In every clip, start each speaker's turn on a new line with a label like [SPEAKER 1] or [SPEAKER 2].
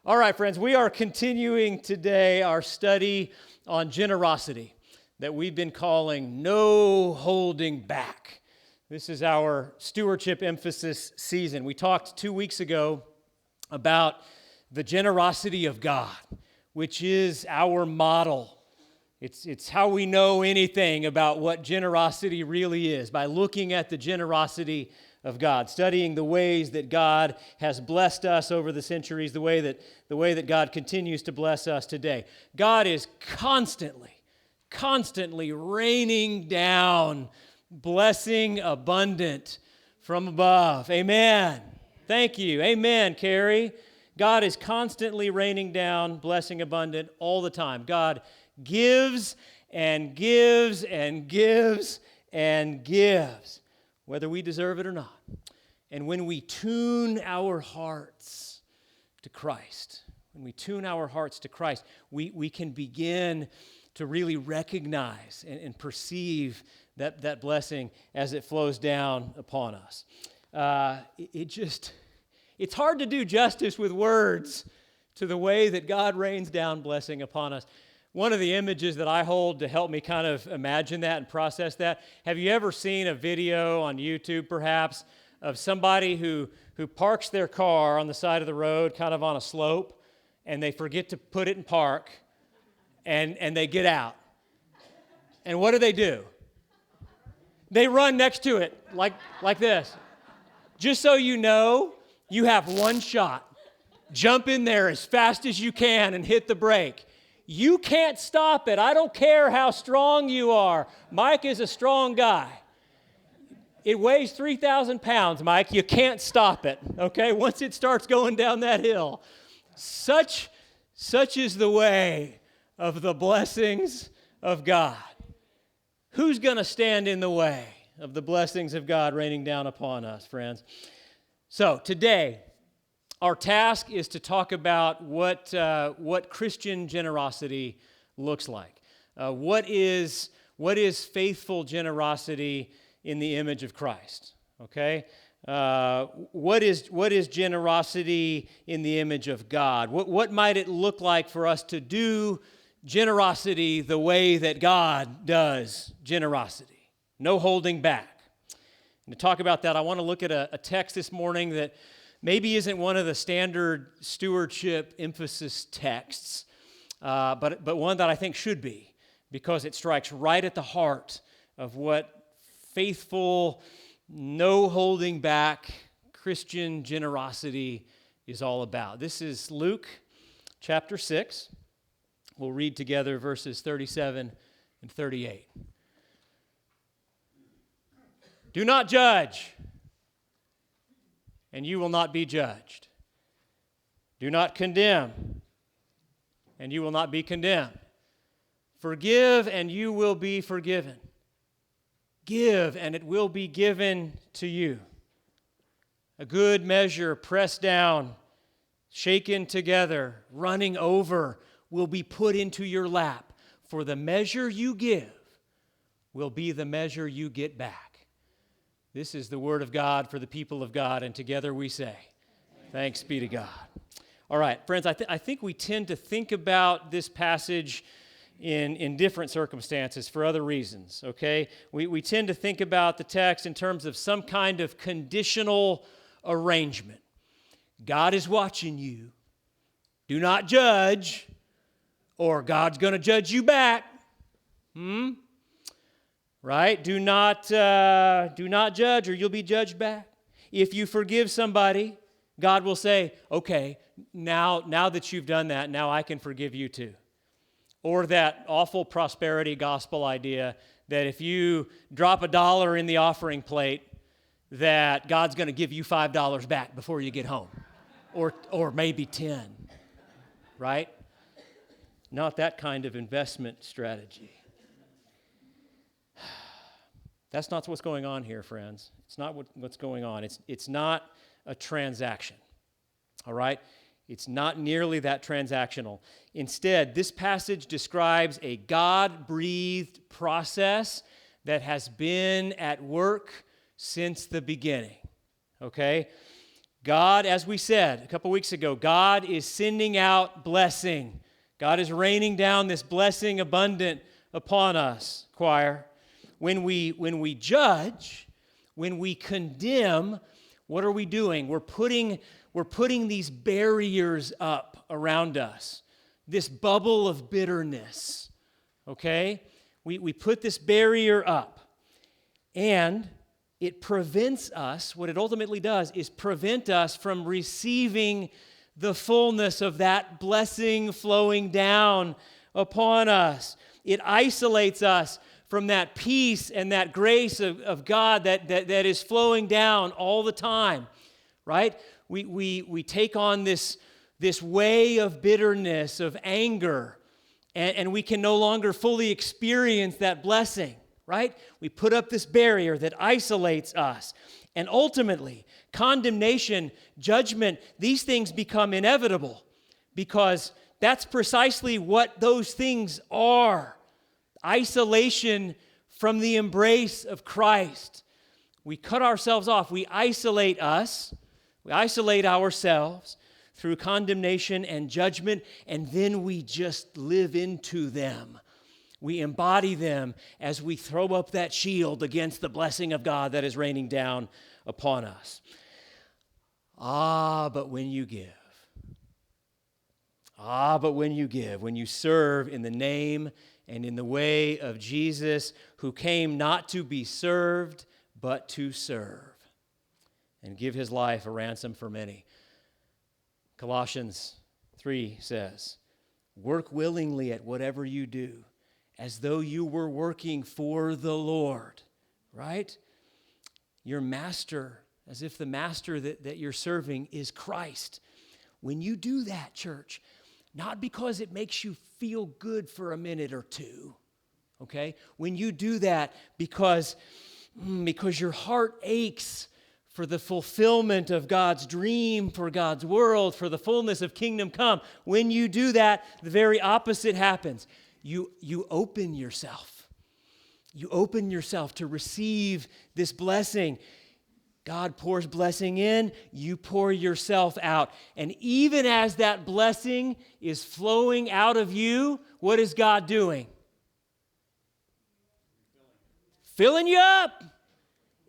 [SPEAKER 1] All right, friends, we are continuing today our study on generosity that we've been calling No Holding Back. This is our stewardship emphasis season. We talked 2 weeks ago about the generosity of God, which is our model. It's how we know anything about what generosity really is, by looking at the generosity of God, studying the ways that God has blessed us over the centuries, the way that God continues to bless us today. God is constantly raining down blessing abundant from above. Amen. Thank you. Amen, Carrie. God is constantly raining down blessing abundant all the time. God gives and gives and gives and gives, whether we deserve it or not. And when we tune our hearts to Christ, we can begin to really recognize and perceive that blessing as it flows down upon us. It's hard to do justice with words to the way that God rains down blessing upon us. One of the images that I hold to help me kind of imagine that and process that, have you ever seen a video on YouTube perhaps of somebody who parks their car on the side of the road kind of on a slope and they forget to put it in park and they get out? And what do? They run next to it like this. Just so you know, you have one shot. Jump in there as fast as you can and hit the brake. You can't stop it. I don't care how strong you are. Mike is a strong guy. It weighs 3,000 pounds, Mike. You can't stop it, okay? Once it starts going down that hill. Such is the way of the blessings of God. Who's going to stand in the way of the blessings of God raining down upon us, friends? So today, our task is to talk about what Christian generosity looks like. What is faithful generosity in the image of Christ? Okay, what is generosity in the image of God? What might it look like for us to do generosity the way that God does generosity? No holding back. And to talk about that, I want to look at a text this morning that maybe isn't one of the standard stewardship emphasis texts, but one that I think should be, because it strikes right at the heart of what faithful, no holding back Christian generosity is all about. This is Luke chapter 6. We'll read together verses 37 and 38. Do not judge, and you will not be judged. Do not condemn, and you will not be condemned. Forgive, and you will be forgiven. Give, and it will be given to you. A good measure, pressed down, shaken together, running over, will be put into your lap. For the measure you give will be the measure you get back. This is the word of God for the people of God, and together we say, thanks be to God. All right, friends, I think we tend to think about this passage in different circumstances for other reasons, okay? We tend to think about the text in terms of some kind of conditional arrangement. God is watching you. Do not judge, or God's going to judge you back. Right? Do not judge, or you'll be judged back. If you forgive somebody, God will say, okay, now that you've done that, now I can forgive you too. Or that awful prosperity gospel idea that if you drop $1 in the offering plate, that God's going to give you $5 back before you get home. Or maybe 10. Right? Not that kind of investment strategy. That's not what's going on here, friends. It's not what's going on. It's not a transaction, all right? It's not nearly that transactional. Instead, this passage describes a God-breathed process that has been at work since the beginning, okay? God, as we said a couple weeks ago, God is sending out blessing. God is raining down this blessing abundant upon us, choir. When we judge, when we condemn, what are we doing? We're putting these barriers up around us, this bubble of bitterness, okay? We put this barrier up, and it prevents us, what it ultimately does is prevent us from receiving the fullness of that blessing flowing down upon us. It isolates us from that peace and that grace of God that is flowing down all the time, right? We take on this way of bitterness, of anger, and we can no longer fully experience that blessing, right? We put up this barrier that isolates us. And ultimately, condemnation, judgment, these things become inevitable because that's precisely what those things are. Isolation from the embrace of Christ. We cut ourselves off. We isolate us. We isolate ourselves through condemnation and judgment, and then we just live into them. We embody them as we throw up that shield against the blessing of God that is raining down upon us. But when you give. When you serve in the name and in the way of Jesus, who came not to be served, but to serve, and give his life a ransom for many. Colossians 3 says, work willingly at whatever you do, as though you were working for the Lord, right? Your master, as if the master that you're serving is Christ. When you do that, church, not because it makes you feel good for a minute or two, okay? When you do that because your heart aches for the fulfillment of God's dream, for God's world, for the fullness of kingdom come, when you do that, the very opposite happens. You open yourself. You open yourself to receive this blessing. God pours blessing in, you pour yourself out. And even as that blessing is flowing out of you, what is God doing? Filling you up.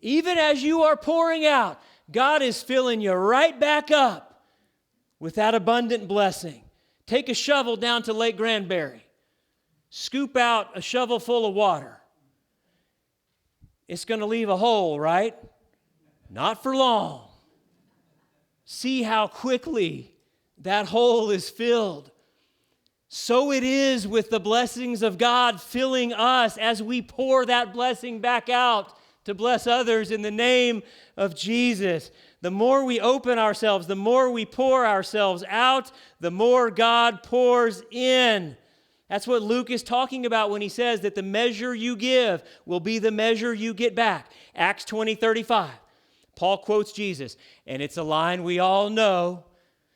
[SPEAKER 1] Even as you are pouring out, God is filling you right back up with that abundant blessing. Take a shovel down to Lake Granbury. Scoop out a shovel full of water. It's going to leave a hole, right? Not for long. See how quickly that hole is filled. So it is with the blessings of God filling us as we pour that blessing back out to bless others in the name of Jesus. The more we open ourselves, the more we pour ourselves out, the more God pours in. That's what Luke is talking about when he says that the measure you give will be the measure you get back. Acts 20:35. Paul quotes Jesus, and it's a line we all know.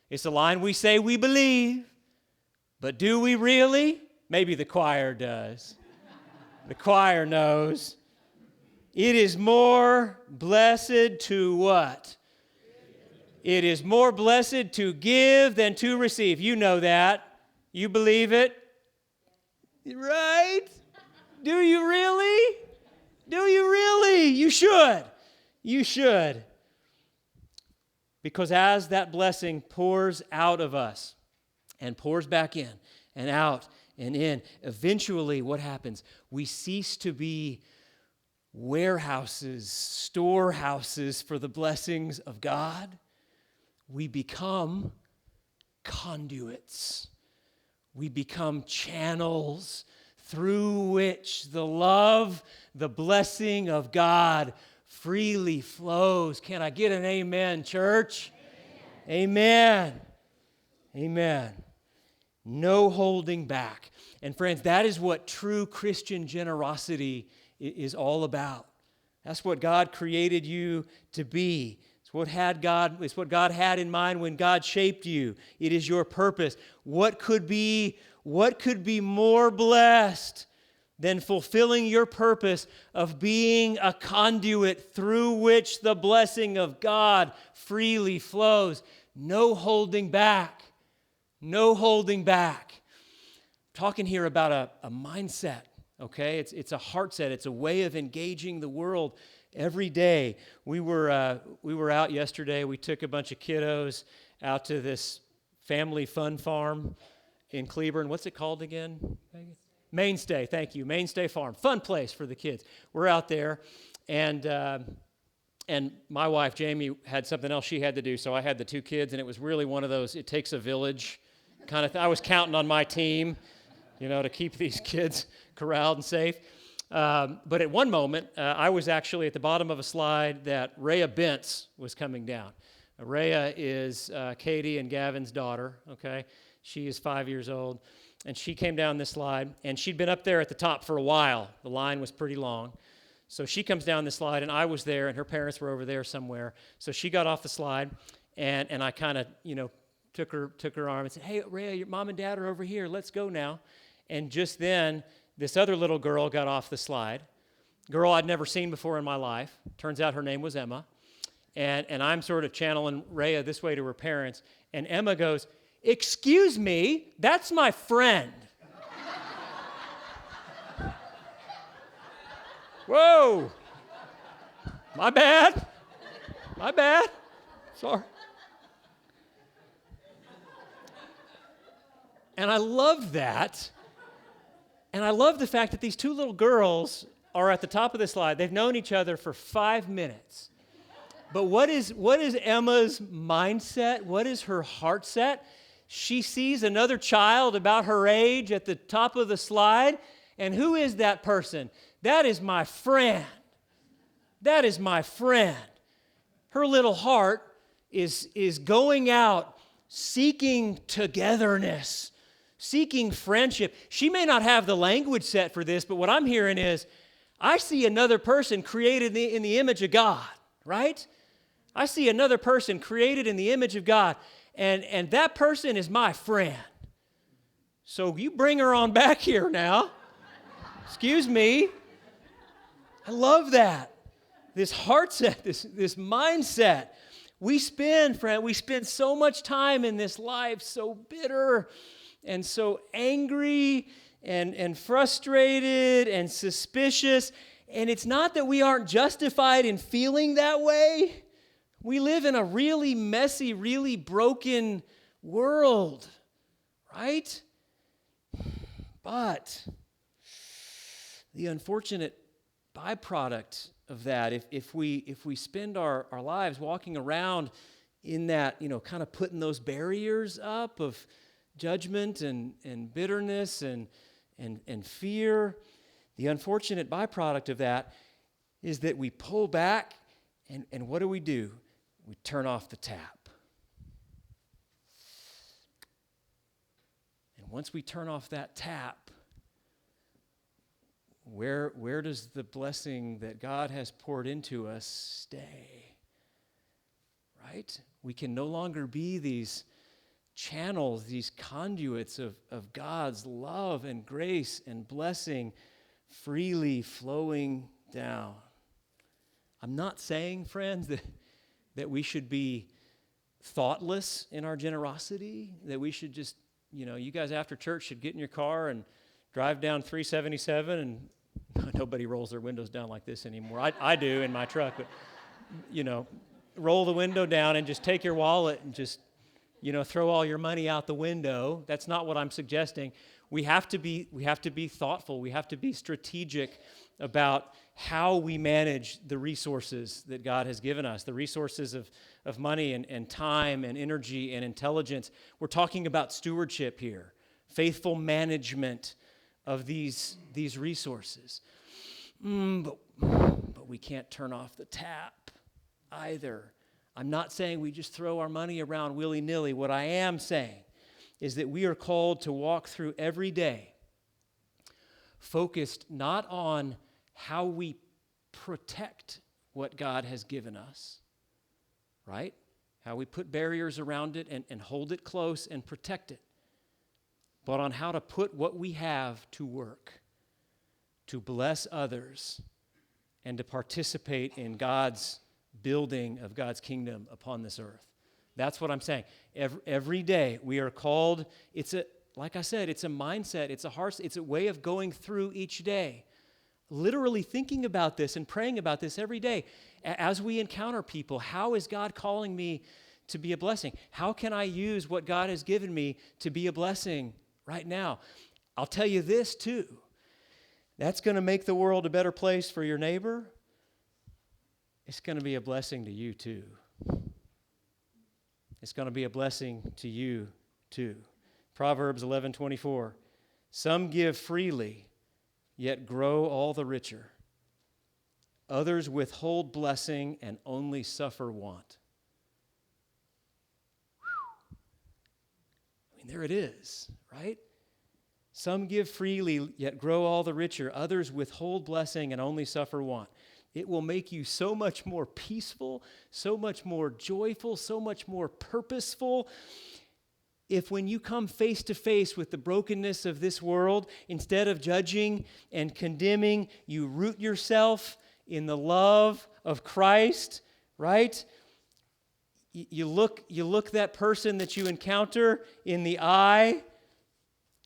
[SPEAKER 1] It's a line we say we believe, but do we really? Maybe the choir does. The choir knows. It is more blessed to what? It is more blessed to give than to receive. You know that. You believe it? Right? Do you really? Do you really? You should. You should. Because as that blessing pours out of us and pours back in and out and in, eventually what happens? We cease to be warehouses, storehouses for the blessings of God. We become conduits. We become channels through which the love, the blessing of God freely flows. Can I get an amen, church? Amen. Amen. No holding back. And friends, that is what true Christian generosity is all about. That's what God created you to be. It's what God had in mind when God shaped you. It is your purpose. What could be more blessed than fulfilling your purpose of being a conduit through which the blessing of God freely flows. No holding back. No holding back. I'm talking here about a mindset, okay? It's a heart set. It's a way of engaging the world every day. We were out yesterday. We took a bunch of kiddos out to this family fun farm in Cleburne. What's it called again? Mainstay, thank you. Mainstay Farm. Fun place for the kids. We're out there, and my wife, Jamie, had something else she had to do, so I had the two kids, and it was really one of those, it takes a village kind of thing. I was counting on my team, to keep these kids corralled and safe. But at one moment, I was actually at the bottom of a slide that Rhea Bentz was coming down. Rhea is Katie and Gavin's daughter, okay? She is 5 years old, and she came down this slide, and she'd been up there at the top for a while. The line was pretty long. So she comes down the slide, and I was there, and her parents were over there somewhere. So she got off the slide, and I kind of, took her arm and said, "Hey, Rhea, your mom and dad are over here. Let's go now." And just then, this other little girl got off the slide, girl I'd never seen before in my life. Turns out her name was Emma. And I'm sort of channeling Rhea this way to her parents. And Emma goes, "Excuse me, that's my friend." Whoa. My bad. Sorry. And I love that. And I love the fact that these two little girls are at the top of the slide. They've known each other for 5 minutes. But what is Emma's mindset? What is her heart set? She sees another child about her age at the top of the slide. And who is that person? That is my friend. That is my friend. Her little heart is going out seeking togetherness, seeking friendship. She may not have the language set for this, but what I'm hearing is, I see another person created in the image of God, right? I see another person created in the image of God, and that person is my friend. So you bring her on back here now. Excuse me. I love that. This heart set, this mindset. We spend so much time in this life so bitter and so angry and frustrated and suspicious. And it's not that we aren't justified in feeling that way. We live in a really messy, really broken world, right? But the unfortunate byproduct of that, if we spend our lives walking around in that, kind of putting those barriers up of judgment and bitterness and fear, the unfortunate byproduct of that is that we pull back, and what do? We turn off the tap. And once we turn off that tap, where does the blessing that God has poured into us stay? Right? We can no longer be these channels, these conduits of God's love and grace and blessing freely flowing down. I'm not saying, friends, that we should be thoughtless in our generosity, that we should just, you guys after church should get in your car and drive down 377, and nobody rolls their windows down like this anymore. I do in my truck, but, roll the window down and just take your wallet and just, throw all your money out the window. That's not what I'm suggesting. We have to be thoughtful. We have to be strategic about how we manage the resources that God has given us, the resources of money and time and energy and intelligence. We're talking about stewardship here, faithful management of these resources. But we can't turn off the tap either. I'm not saying we just throw our money around willy-nilly. What I am saying is that we are called to walk through every day focused not on how we protect what God has given us, right? How we put barriers around it and hold it close and protect it, but on how to put what we have to work. to bless others and to participate in God's building of God's kingdom upon this earth. That's what I'm saying. Every day we are called, like I said, it's a mindset, it's a way of going through each day. Literally thinking about this and praying about this every day. As we encounter people, how is God calling me to be a blessing? How can I use what God has given me to be a blessing right now? I'll tell you this too. That's going to make the world a better place for your neighbor. It's going to be a blessing to you too. It's going to be a blessing to you too. Proverbs 11:24. Some give freely, yet grow all the richer. Others withhold blessing and only suffer want. I mean, there it is, right? Some give freely, yet grow all the richer. Others withhold blessing and only suffer want. It will make you so much more peaceful, so much more joyful, so much more purposeful. If when you come face to face with the brokenness of this world, instead of judging and condemning, you root yourself in the love of Christ, right? You look that person that you encounter in the eye.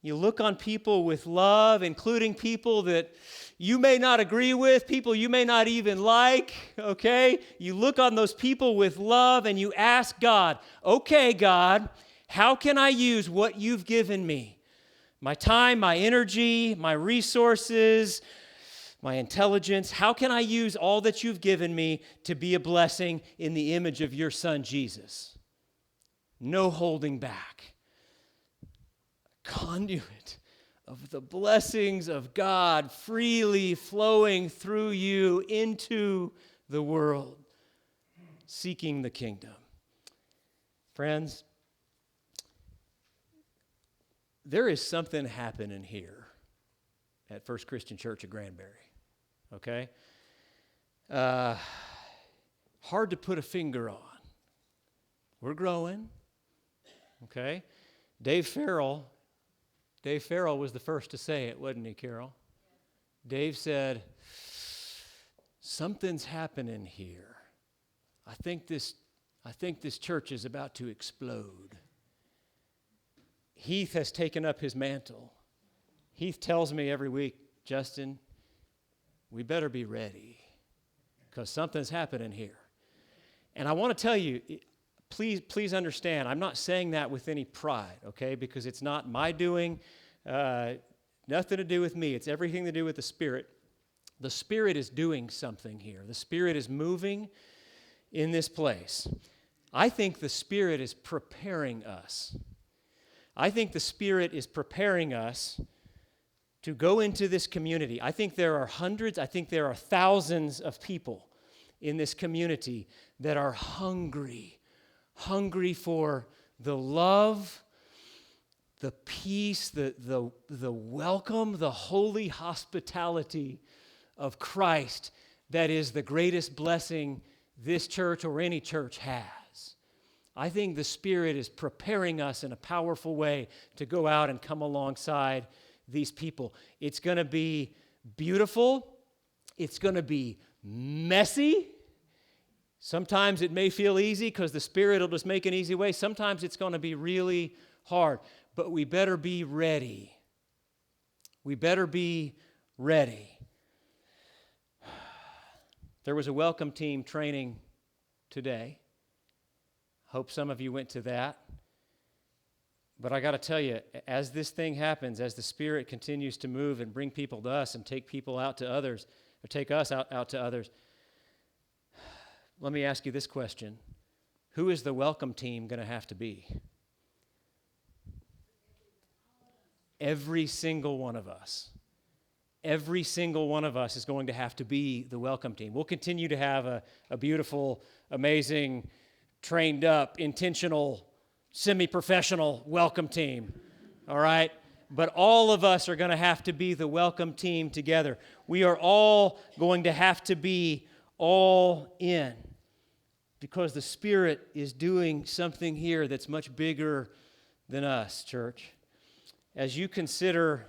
[SPEAKER 1] You look on people with love, including people that you may not agree with, people you may not even like, okay? You look on those people with love and you ask God, okay, God, how can I use what you've given me? My time, my energy, my resources, my intelligence. How can I use all that you've given me to be a blessing in the image of your Son, Jesus? No holding back. Conduit of the blessings of God freely flowing through you into the world, seeking the kingdom. Friends, there is something happening here at First Christian Church of Granbury, okay? Hard to put a finger on. We're growing, okay? Dave Farrell was the first to say it, wasn't he, Carol? Dave said, something's happening here. I think this church is about to explode. Heath has taken up his mantle. Heath tells me every week, Justin, we better be ready because something's happening here. And I want to tell you, please understand, I'm not saying that with any pride, okay? Because it's not my doing, nothing to do with me. It's everything to do with the Spirit. The Spirit is doing something here. The Spirit is moving in this place. I think the Spirit is preparing us. I think the Spirit is preparing us to go into this community. I think there are hundreds, I think there are thousands of people in this community that are hungry for the love, the peace, the welcome, the holy hospitality of Christ that is the greatest blessing this church or any church has. I think the Spirit is preparing us in a powerful way to go out and come alongside these people. It's going to be beautiful. It's going to be messy. Sometimes it may feel easy because the Spirit will just make an easy way. Sometimes it's going to be really hard. But we better be ready. We better be ready. There was a welcome team training today. Hope some of you went to that. But I got to tell you, as this thing happens, as the Spirit continues to move and bring people to us and take people out to others, or take us out to others, let me ask you this question. Who is the welcome team going to have to be? Every single one of us. Every single one of us is going to have to be the welcome team. We'll continue to have a beautiful, amazing, trained up, intentional, semi-professional welcome team, all right? But all of us are going to have to be the welcome team together. We are all going to have to be all in because the Spirit is doing something here that's much bigger than us, church. As you consider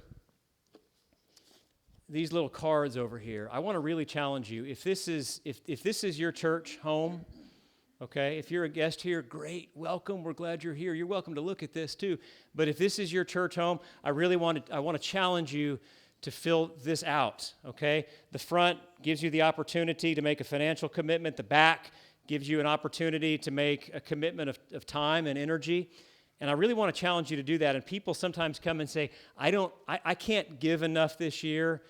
[SPEAKER 1] these little cards over here, I want to really challenge you. If this is your church home, okay, if you're a guest here, great, welcome. We're glad you're here. You're welcome to look at this too. But if this is your church home, I want to challenge you to fill this out, okay? The front gives you the opportunity to make a financial commitment. The back gives you an opportunity to make a commitment of time and energy. And I really want to challenge you to do that. And people sometimes come and say, I can't give enough this year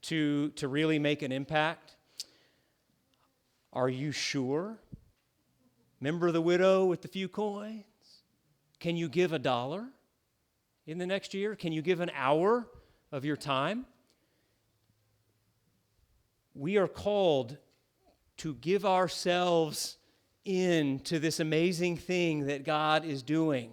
[SPEAKER 1] to really make an impact. Are you sure? Remember the widow with the few coins? Can you give $1 in the next year? Can you give an hour of your time? We are called to give ourselves into this amazing thing that God is doing,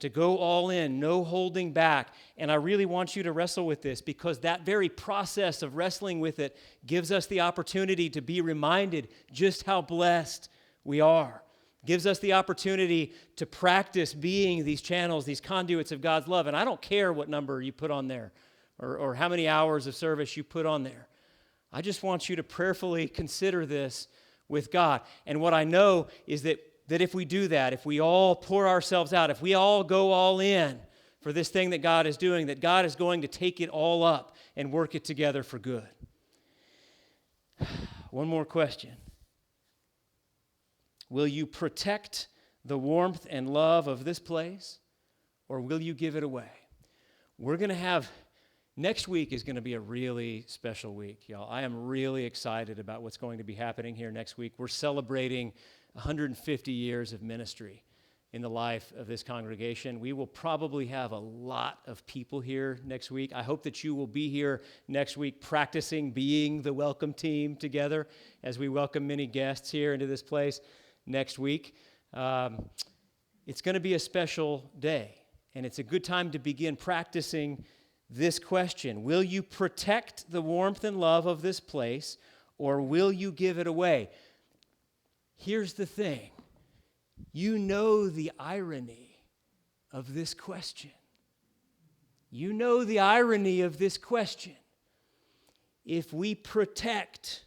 [SPEAKER 1] to go all in, no holding back. And I really want you to wrestle with this, because that very process of wrestling with it gives us the opportunity to be reminded just how blessed we are. Gives us the opportunity to practice being these channels, these conduits of God's love. And I don't care what number you put on there or how many hours of service you put on there. I just want you to prayerfully consider this with God. And what I know is that if we do that, if we all pour ourselves out, if we all go all in for this thing that God is doing, that God is going to take it all up and work it together for good. One more question. Will you protect the warmth and love of this place, or will you give it away? Next week is going to be a really special week, y'all. I am really excited about what's going to be happening here next week. We're celebrating 150 years of ministry in the life of this congregation. We will probably have a lot of people here next week. I hope that you will be here next week practicing being the welcome team together as we welcome many guests here into this place next week. It's going to be a special day, and it's a good time to begin practicing this question. Will you protect the warmth and love of this place, or will you give it away? Here's the thing. You know the irony of this question. You know the irony of this question. If we protect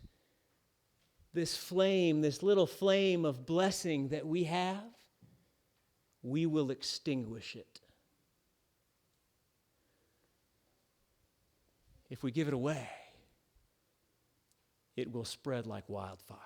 [SPEAKER 1] this flame, this little flame of blessing that we have, we will extinguish it. If we give it away, it will spread like wildfire.